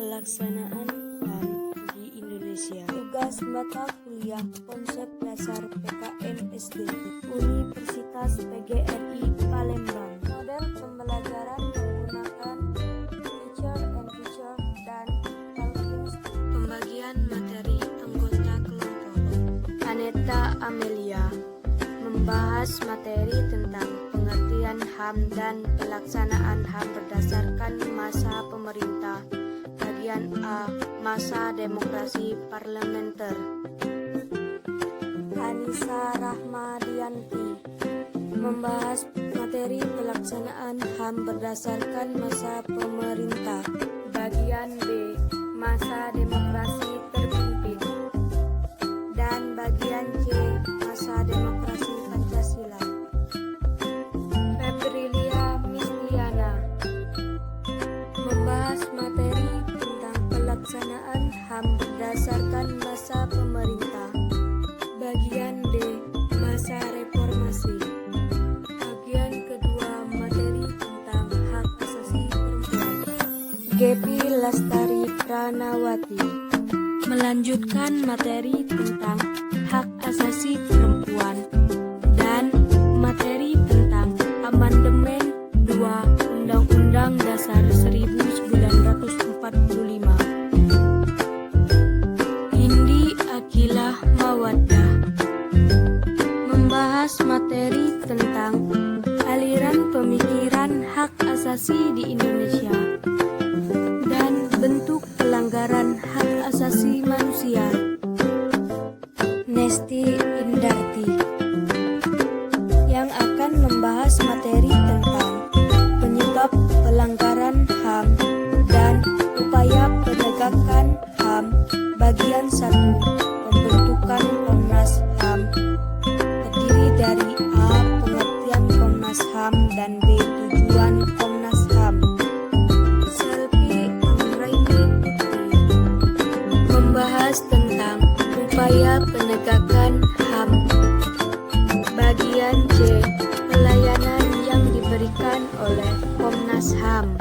Pelaksanaan HAM di Indonesia. Tugas mata kuliah Konsep Dasar PKN SD Universitas PGRI Palembang. Model pembelajaran menggunakan teacher and teacher dan talking. Pembagian materi anggota kelompok. Aneta Amelia membahas materi tentang pengertian HAM dan pelaksanaan HAM berdasarkan masa pemerintah. Bagian A, masa demokrasi parlementer. Anissa Rahmadianti membahas materi pelaksanaan HAM berdasarkan masa pemerintah. Bagian B, masa demokrasi terpimpin. Dan bagian C, masa demokrasi Pancasila. Febrilia Mistiana membahas materi tentang pelaksanaan HAM berdasarkan masa pemerintah. Bagian D, masa reformasi. Bagian kedua, materi tentang hak asasi perempuan. Gepi Lastari Pranawati melanjutkan materi tentang hak asasi perempuan dan materi tentang amandemen 2 Undang-Undang Dasar 1945. Indi Akilah Mawaddah membahas materi tentang aliran pemikiran hak asasi di Indonesia dan bentuk pelanggaran hak asasi manusia. Nesti Indarti yang akan membahas materi tentang penyebab pelanggaran HAM dan upaya penegakan HAM. Bagian 1, pembentukan Komnas HAM, terdiri dari A, pengertian Komnas HAM, dan B, tujuan Komnas HAM. Selvi Anggraini Putri membahas tentang upaya penegakan HAM. Bagian C, pelayanan yang diberikan oleh Komnas HAM.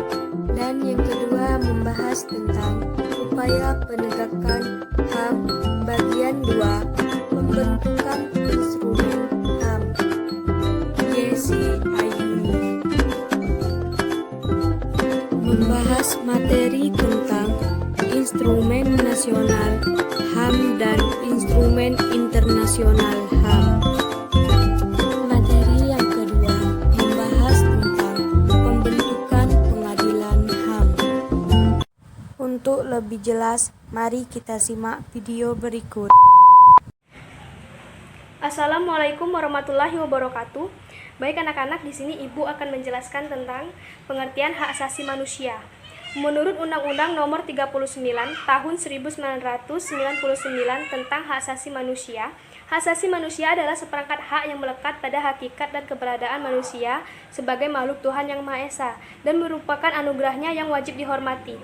Dan yang kedua membahas tentang upaya penegakan HAM. Bagian 2, pembentukan instrumen HAM. Yesi Ayuni membahas materi tentang instrumen nasional HAM dan instrumen internasional HAM. Materi yang kedua membahas tentang pembentukan pengadilan HAM. Untuk lebih jelas, mari kita simak video berikut. Assalamualaikum warahmatullahi wabarakatuh. Baik anak-anak, di sini Ibu akan menjelaskan tentang pengertian hak asasi manusia. Menurut Undang-Undang Nomor 39 Tahun 1999 tentang Hak Asasi Manusia, hak asasi manusia adalah seperangkat hak yang melekat pada hakikat dan keberadaan manusia sebagai makhluk Tuhan Yang Maha Esa dan merupakan anugerahnya yang wajib dihormati.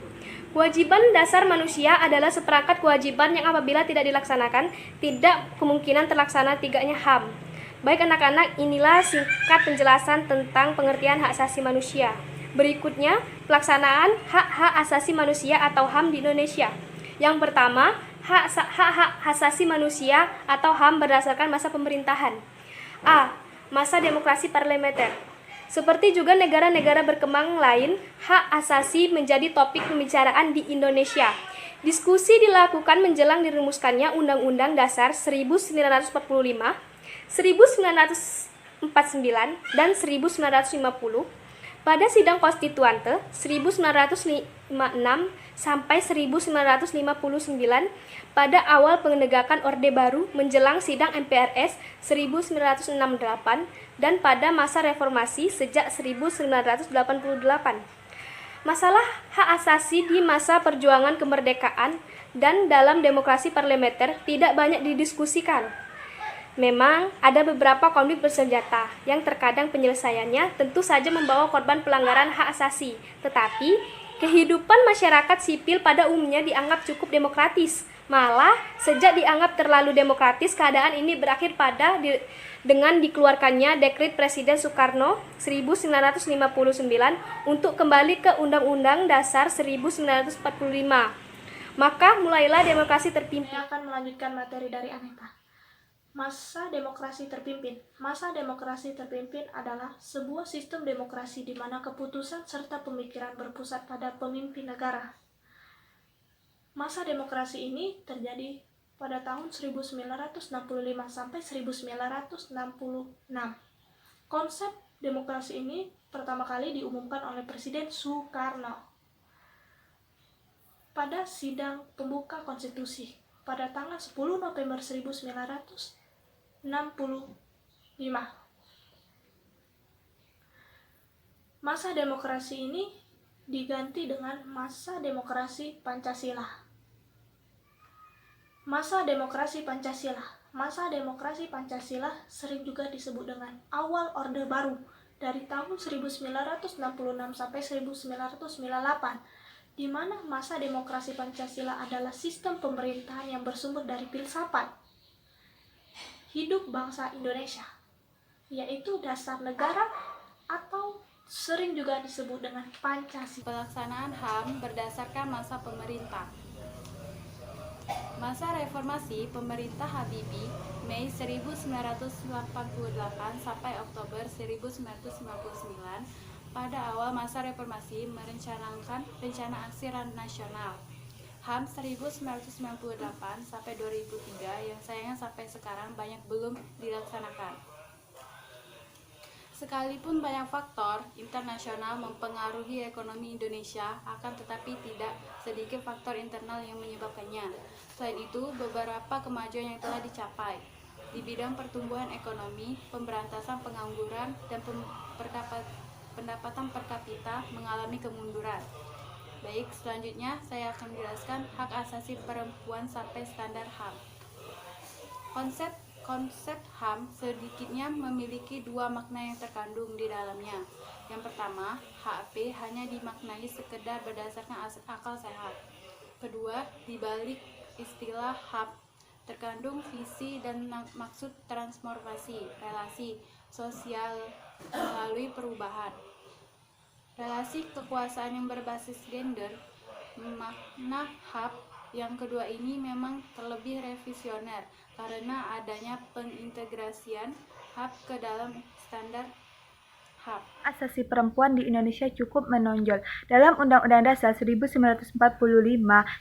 Kewajiban dasar manusia adalah seperangkat kewajiban yang apabila tidak dilaksanakan, tidak kemungkinan terlaksana tiganya HAM. Baik anak-anak, inilah singkat penjelasan tentang pengertian hak asasi manusia. Berikutnya, pelaksanaan hak-hak asasi manusia atau HAM di Indonesia. Yang pertama, hak-hak asasi manusia atau HAM berdasarkan masa pemerintahan. A. Masa demokrasi parlementer. Seperti juga negara-negara berkembang lain, hak asasi menjadi topik pembicaraan di Indonesia. Diskusi dilakukan menjelang dirumuskannya Undang-Undang Dasar 1945, 1949, dan 1950. Pada sidang konstituante 1956 sampai 1959, pada awal penegakan Orde Baru menjelang sidang MPRS 1968, dan pada masa reformasi sejak 1988. Masalah hak asasi di masa perjuangan kemerdekaan dan dalam demokrasi parlementer tidak banyak didiskusikan. Memang ada beberapa konflik bersenjata yang terkadang penyelesaiannya tentu saja membawa korban pelanggaran hak asasi, tetapi kehidupan masyarakat sipil pada umumnya dianggap cukup demokratis, Malah, sejak dianggap terlalu demokratis, keadaan ini berakhir dengan dikeluarkannya Dekret Presiden Soekarno 1959 untuk kembali ke Undang-Undang Dasar 1945. Maka mulailah demokrasi terpimpin. Saya akan melanjutkan materi dari Aneta. Masa demokrasi terpimpin. Masa demokrasi terpimpin adalah sebuah sistem demokrasi di mana keputusan serta pemikiran berpusat pada pemimpin negara. Masa demokrasi ini terjadi pada tahun 1965 sampai 1966. Konsep demokrasi ini pertama kali diumumkan oleh Presiden Soekarno pada sidang pembuka konstitusi pada tanggal 10 November 1965. Masa demokrasi ini diganti dengan masa demokrasi Pancasila. Masa demokrasi Pancasila. Masa demokrasi Pancasila sering juga disebut dengan awal Orde Baru dari tahun 1966 sampai 1998, di mana masa demokrasi Pancasila adalah sistem pemerintahan yang bersumber dari filsafat hidup bangsa Indonesia, yaitu dasar negara atau sering juga disebut dengan Pancasila. Pelaksanaan HAM berdasarkan masa pemerintah. Masa reformasi pemerintah Habibie Mei 1988 sampai Oktober 1999. Pada awal masa reformasi merencanakan rencana aksi nasional HAM 1998 sampai 2003 yang sayangnya sampai sekarang banyak belum dilaksanakan. Sekalipun banyak faktor internasional mempengaruhi ekonomi Indonesia, akan tetapi tidak sedikit faktor internal yang menyebabkannya. Selain itu, beberapa kemajuan yang telah dicapai di bidang pertumbuhan ekonomi, pemberantasan pengangguran, dan pendapatan per kapita mengalami kemunduran. Baik, selanjutnya saya akan menjelaskan hak asasi perempuan sampai standar HAM. Konsep HAM sedikitnya memiliki dua makna yang terkandung di dalamnya. Yang pertama, HAP hanya dimaknai sekedar berdasarkan akal sehat. Kedua, di balik istilah HAM terkandung visi dan maksud transformasi relasi sosial melalui perubahan. Relasi kekuasaan yang berbasis gender, makna HAM yang kedua ini memang terlebih revisioner karena adanya pengintegrasian HAM ke dalam standar HAM. Asasi perempuan di Indonesia cukup menonjol. Dalam Undang-Undang Dasar 1945,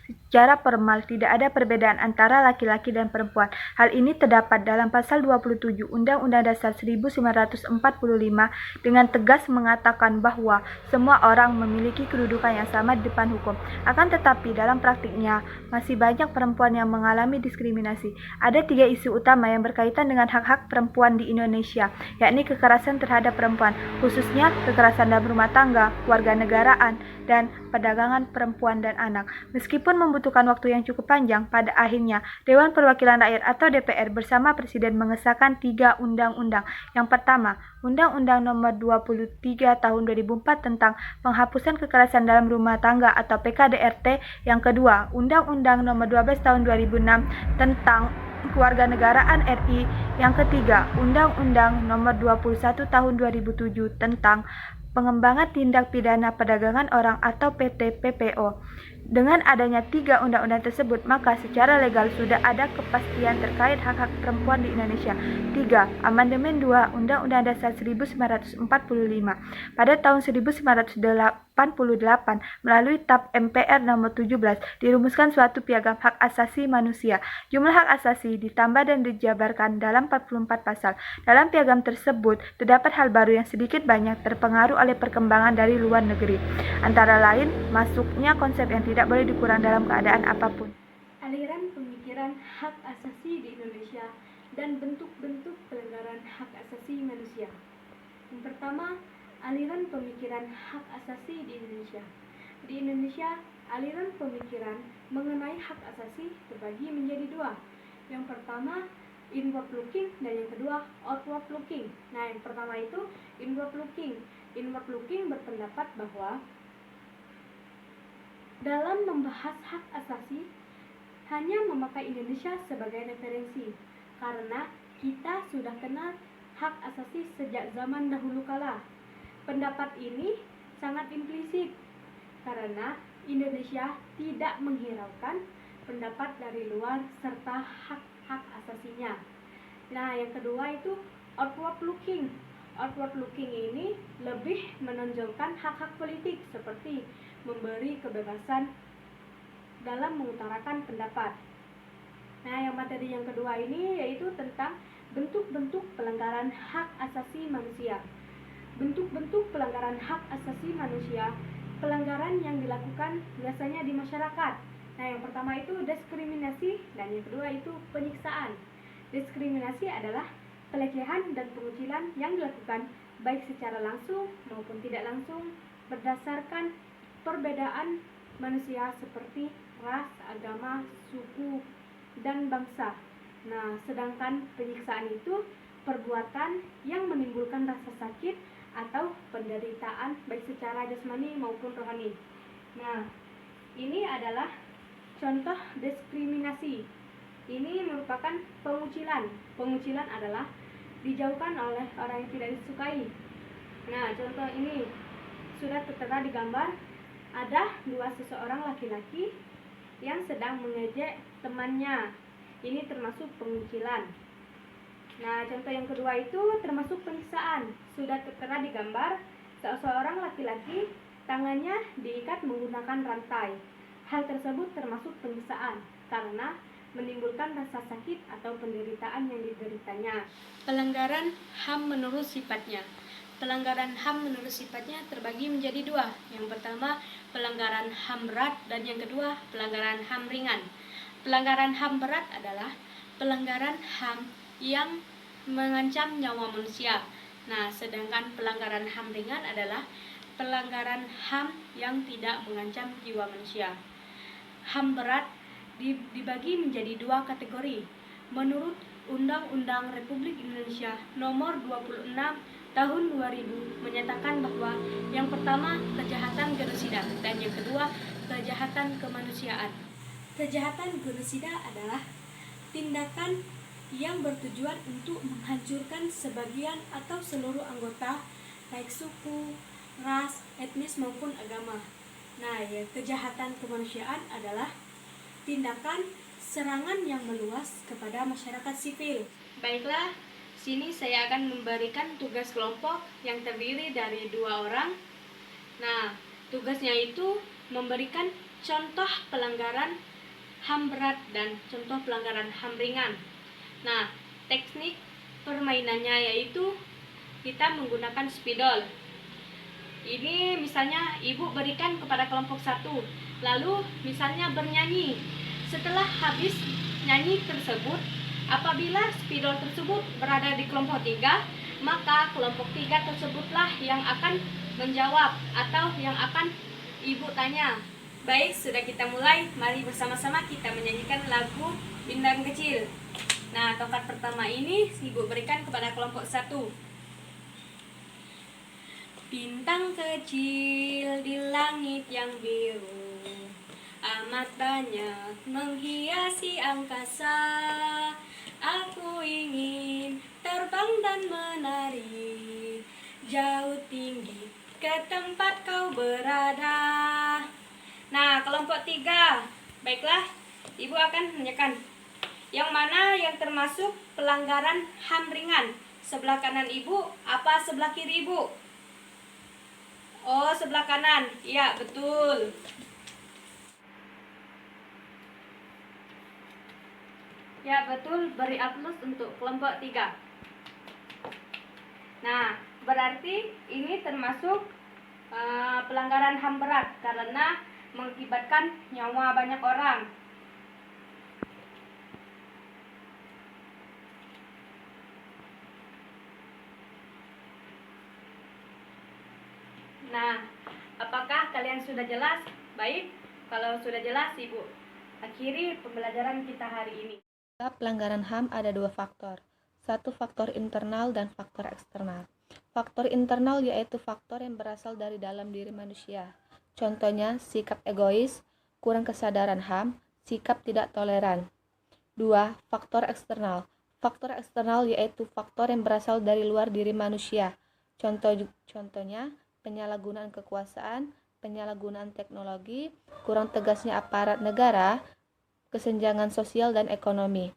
secara formal tidak ada perbedaan antara laki-laki dan perempuan. Hal ini terdapat dalam pasal 27 Undang-Undang Dasar 1945 dengan tegas mengatakan bahwa semua orang memiliki kedudukan yang sama di depan hukum. Akan tetapi dalam praktiknya masih banyak perempuan yang mengalami diskriminasi. Ada 3 isu utama yang berkaitan dengan hak-hak perempuan di Indonesia, yakni kekerasan terhadap perempuan, khususnya kekerasan dalam rumah tangga, kewarganegaraan, dan perdagangan perempuan dan anak. Meskipun membutuhkan waktu yang cukup panjang, pada akhirnya Dewan Perwakilan Rakyat atau DPR bersama Presiden mengesahkan 3 undang-undang. Yang pertama, Undang-Undang Nomor 23 Tahun 2004 tentang penghapusan kekerasan dalam rumah tangga atau PKDRT. Yang kedua, Undang-Undang Nomor 12 Tahun 2006 tentang Kewarganegaraan RI. Yang ketiga, Undang-Undang Nomor 21 Tahun 2007 tentang Pengembangan Tindak Pidana Perdagangan Orang atau PT-PPO. Dengan adanya 3 undang-undang tersebut, maka secara legal sudah ada kepastian terkait hak-hak perempuan di Indonesia. 3. Amandemen 2 Undang-Undang Dasar 1945 pada tahun 1988 melalui TAP MPR nomor 17 dirumuskan suatu piagam hak asasi manusia. Jumlah hak asasi ditambah dan dijabarkan dalam 44 pasal. Dalam piagam tersebut terdapat hal baru yang sedikit banyak terpengaruh oleh perkembangan dari luar negeri. Antara lain, masuknya konsep yang tidak boleh dikurang dalam keadaan apapun. Aliran pemikiran hak asasi di Indonesia dan bentuk-bentuk pelanggaran hak asasi manusia. Yang pertama, aliran pemikiran hak asasi di Indonesia. Di Indonesia, aliran pemikiran mengenai hak asasi terbagi menjadi 2. Yang pertama, inward looking, dan yang kedua, outward looking. Nah, yang pertama itu inward looking. Inward looking berpendapat bahwa dalam membahas hak asasi, hanya memakai Indonesia sebagai referensi, karena kita sudah kenal hak asasi sejak zaman dahulu kala. Pendapat ini sangat implisit, karena Indonesia tidak menghiraukan pendapat dari luar serta hak-hak asasinya. Nah, yang kedua itu outward looking. Outward looking ini lebih menonjolkan hak-hak politik seperti memberi kebebasan dalam mengutarakan pendapat. Nah, yang materi yang kedua ini yaitu tentang bentuk-bentuk pelanggaran hak asasi manusia. Bentuk-bentuk pelanggaran hak asasi manusia, pelanggaran yang dilakukan biasanya di masyarakat. Nah, yang pertama itu diskriminasi dan yang kedua itu penyiksaan. Diskriminasi adalah pelecehan dan pengucilan yang dilakukan baik secara langsung maupun tidak langsung berdasarkan perbedaan manusia seperti ras, agama, suku, dan bangsa. Nah, sedangkan penyiksaan itu perbuatan yang menimbulkan rasa sakit atau penderitaan baik secara jasmani maupun rohani. Nah, ini adalah contoh diskriminasi. Ini merupakan pengucilan. Pengucilan adalah dijauhkan oleh orang yang tidak disukai. Nah, contoh ini sudah tertera di gambar. Ada seseorang laki-laki yang sedang mengejek temannya. Ini termasuk pengucilan. Nah, contoh yang kedua itu termasuk penyiksaan. Sudah tertera di gambar, seseorang laki-laki tangannya diikat menggunakan rantai. Hal tersebut termasuk penyiksaan karena menimbulkan rasa sakit atau penderitaan yang dideritanya. Pelanggaran HAM menurut sifatnya. Pelanggaran HAM menurut sifatnya terbagi menjadi dua. Yang pertama, pelanggaran HAM berat dan yang kedua, pelanggaran HAM ringan. Pelanggaran HAM berat adalah pelanggaran HAM yang mengancam nyawa manusia. Nah, sedangkan pelanggaran HAM ringan adalah pelanggaran HAM yang tidak mengancam jiwa manusia. HAM berat dibagi menjadi dua kategori. Menurut Undang-Undang Republik Indonesia Nomor 26 Tahun 2000 menyatakan bahwa yang pertama kejahatan genosida dan yang kedua kejahatan kemanusiaan. Kejahatan genosida adalah tindakan yang bertujuan untuk menghancurkan sebagian atau seluruh anggota baik suku, ras, etnis maupun agama. Nah, ya, kejahatan kemanusiaan adalah tindakan serangan yang meluas kepada masyarakat sipil. Baiklah, sini saya akan memberikan tugas kelompok yang terdiri dari 2 orang. Nah, tugasnya itu memberikan contoh pelanggaran HAM berat dan contoh pelanggaran HAM ringan. Nah, teknik permainannya yaitu kita menggunakan spidol. Ini misalnya ibu berikan kepada kelompok 1, lalu misalnya bernyanyi. Setelah habis nyanyi tersebut, apabila spidol tersebut berada di kelompok 3, maka kelompok 3 tersebutlah yang akan menjawab atau yang akan ibu tanya. Baik, sudah kita mulai. Mari bersama-sama kita menyanyikan lagu Bintang Kecil. Nah, tongkat pertama ini ibu berikan kepada kelompok 1. Bintang kecil di langit yang biru, amat banyak menghiasi angkasa. Aku ingin terbang dan menari jauh tinggi ke tempat kau berada. Nah, kelompok 3. Baiklah, ibu akan menanyakan yang mana yang termasuk pelanggaran HAM ringan. Sebelah kanan ibu apa sebelah kiri ibu? Oh, sebelah kanan. Iya, betul. Ya, betul. Beri aplaus untuk kelompok 3. Nah, berarti ini termasuk pelanggaran HAM berat karena mengakibatkan nyawa banyak orang. Nah, apakah kalian sudah jelas? Baik, kalau sudah jelas, Ibu akhiri pembelajaran kita hari ini. Pelanggaran HAM ada 2 faktor. Satu faktor internal dan faktor eksternal. Faktor internal yaitu faktor yang berasal dari dalam diri manusia. Contohnya sikap egois, kurang kesadaran HAM, sikap tidak toleran. 2. Faktor eksternal. Faktor eksternal yaitu faktor yang berasal dari luar diri manusia. Contohnya, penyalahgunaan kekuasaan, penyalahgunaan teknologi, kurang tegasnya aparat negara, kesenjangan sosial dan ekonomi.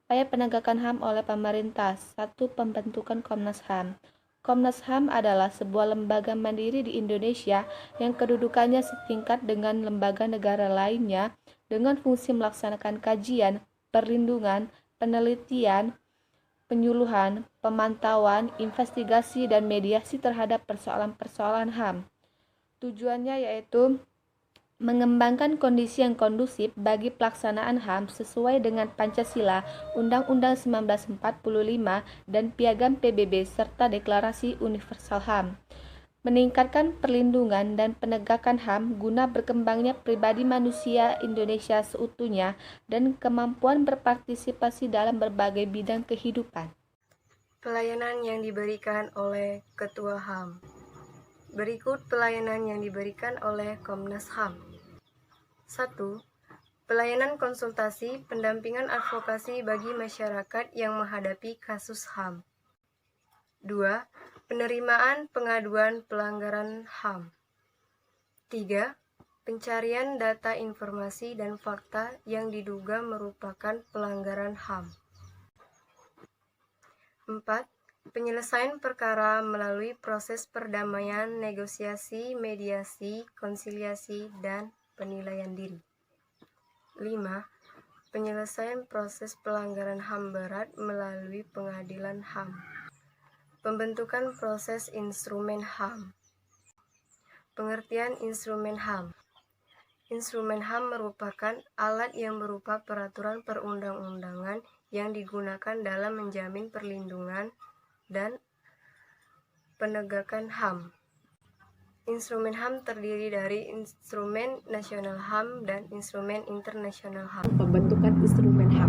Upaya penegakan HAM oleh pemerintah. 1. Pembentukan Komnas HAM. Komnas HAM adalah sebuah lembaga mandiri di Indonesia yang kedudukannya setingkat dengan lembaga negara lainnya dengan fungsi melaksanakan kajian, perlindungan, penelitian, penyuluhan, pemantauan, investigasi, dan mediasi terhadap persoalan-persoalan HAM. Tujuannya yaitu mengembangkan kondisi yang kondusif bagi pelaksanaan HAM sesuai dengan Pancasila, Undang-Undang 1945, dan Piagam PBB serta Deklarasi Universal HAM. Meningkatkan perlindungan dan penegakan HAM guna berkembangnya pribadi manusia Indonesia seutuhnya dan kemampuan berpartisipasi dalam berbagai bidang kehidupan. Pelayanan yang diberikan oleh Ketua HAM. Berikut pelayanan yang diberikan oleh Komnas HAM. 1. Pelayanan konsultasi pendampingan advokasi bagi masyarakat yang menghadapi kasus HAM. 2. Penerimaan pengaduan pelanggaran HAM. 3. Pencarian data informasi dan fakta yang diduga merupakan pelanggaran HAM. 4. Penyelesaian perkara melalui proses perdamaian, negosiasi, mediasi, konsiliasi, dan penilaian diri. 5. Penyelesaian proses pelanggaran HAM berat melalui pengadilan HAM. Pembentukan proses instrumen HAM. Pengertian instrumen HAM. Instrumen HAM merupakan alat yang berupa peraturan perundang-undangan yang digunakan dalam menjamin perlindungan dan penegakan HAM. Instrumen HAM terdiri dari instrumen nasional HAM dan instrumen internasional HAM. Pembentukan instrumen HAM.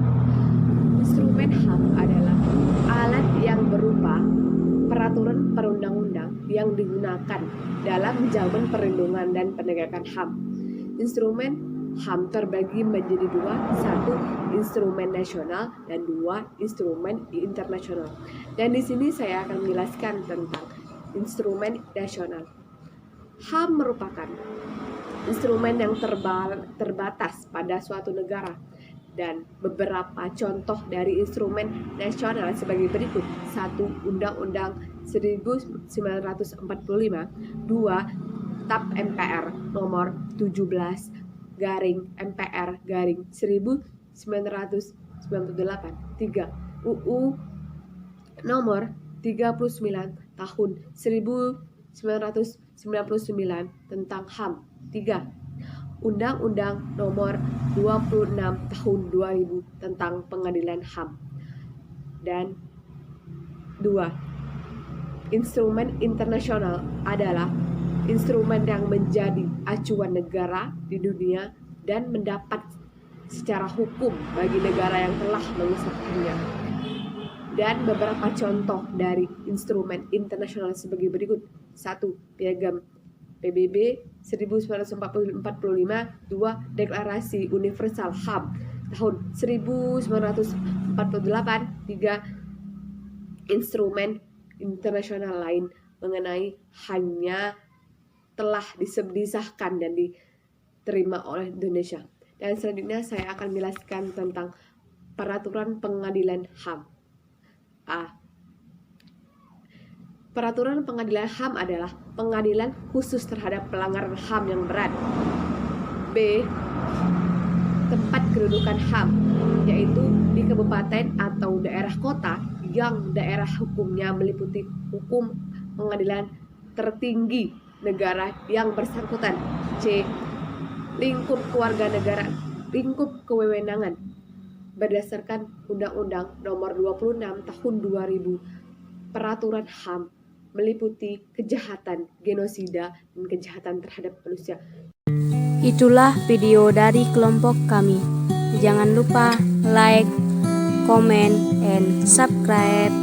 Instrumen HAM adalah alat yang berupa peraturan perundang-undang yang digunakan dalam menjamin perlindungan dan penegakan HAM. Instrumen HAM terbagi menjadi dua, 1 instrumen nasional dan 2 instrumen internasional. Dan di sini saya akan menjelaskan tentang instrumen nasional. HAM merupakan instrumen yang terbatas pada suatu negara. Dan beberapa contoh dari instrumen nasional sebagai berikut. 1. Undang-Undang 1945. 2. TAP MPR nomor 17 MPR 1998. 3. UU nomor 39 tahun 1999 tentang HAM. 3. Undang-Undang nomor 26 tahun 2000 tentang pengadilan HAM. Dan 2. Instrumen internasional adalah instrumen yang menjadi acuan negara di dunia dan mendapat secara hukum bagi negara yang telah mengesahkannya. Dan beberapa contoh dari instrumen internasional sebagai berikut. 1. Piagam PBB 1945. 2. Deklarasi Universal HAM tahun 1948. 3. Instrumen internasional lain mengenai hanya telah disahkan dan diterima oleh Indonesia. Dan selanjutnya saya akan menjelaskan tentang peraturan pengadilan HAM. A. Peraturan pengadilan HAM adalah pengadilan khusus terhadap pelanggaran HAM yang berat. B. Tempat kedudukan HAM, yaitu di kabupaten atau daerah kota yang daerah hukumnya meliputi hukum pengadilan tertinggi negara yang bersangkutan. C. Lingkup keluarga negara, lingkup kewenangan berdasarkan Undang-Undang nomor 26 tahun 2000. Peraturan HAM meliputi kejahatan genosida dan kejahatan terhadap manusia. Itulah video dari kelompok kami. Jangan lupa like, comment, and subscribe.